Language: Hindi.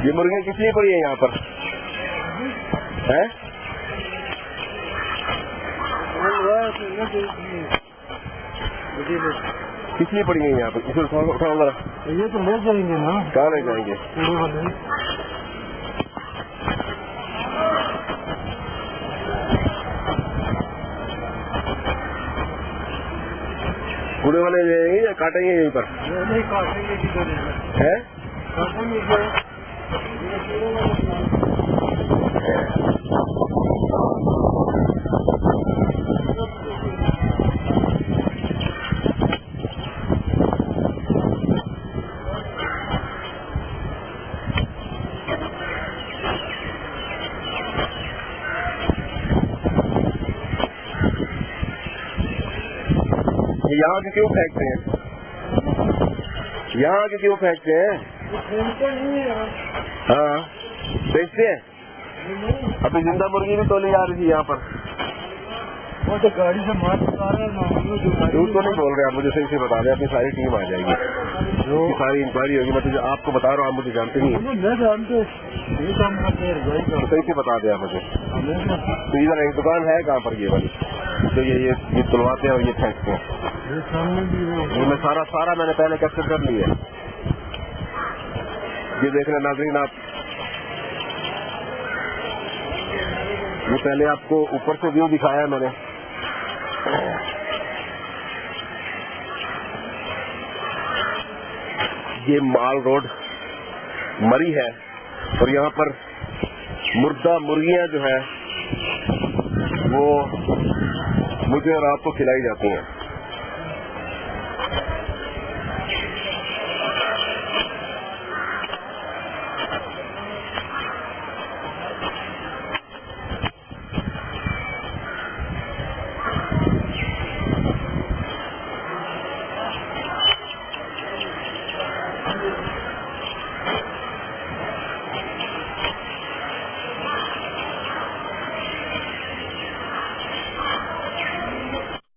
ये मुर्गियाँ किस लिए पड़ी है यहाँ पर है? किस लिए पड़ी है यहाँ पर? इसे उठाओ जरा। ये तो ले जाएंगे ना। कहाँ ले जाएंगे? कूड़े वाले ले जाएंगे या काटेंगे यहीं पर? नहीं काटेंगे, किधर है? काटेंगे। यहाँ के क्यों फेंकते हैं? यहाँ के क्यों फेंकते हैं? हाँ बेचते हैं। अभी जिंदा मुर्गी भी तोली जा रही थी यहाँ पर। वो तो गाड़ी से मार आ रहा है। झूठ तो नहीं बोल रहे आप, मुझे सही से बता दें। अपनी सारी टीम आ जाएगी, जो सारी इंक्वायरी होगी। मैं तुझे आपको बता रहा हूँ, आप मुझे जानते नहीं हैं। मैं जानते तो सही से बता दें आप मुझे। तो इधर एक दुकान है कहाँ पर ये वाली, तो ये तुलवाते हैं और ये फेंकते हैं। ये मैं सारा मैंने पहले कैप्चर कर लिया है। ये देख रहे नाज़रीन आप, ये पहले आपको ऊपर से व्यू दिखाया है मैंने। ये माल रोड मरी है और यहाँ पर मुर्दा मुर्गियां जो है वो मुझे और आपको खिलाई जाती हैं।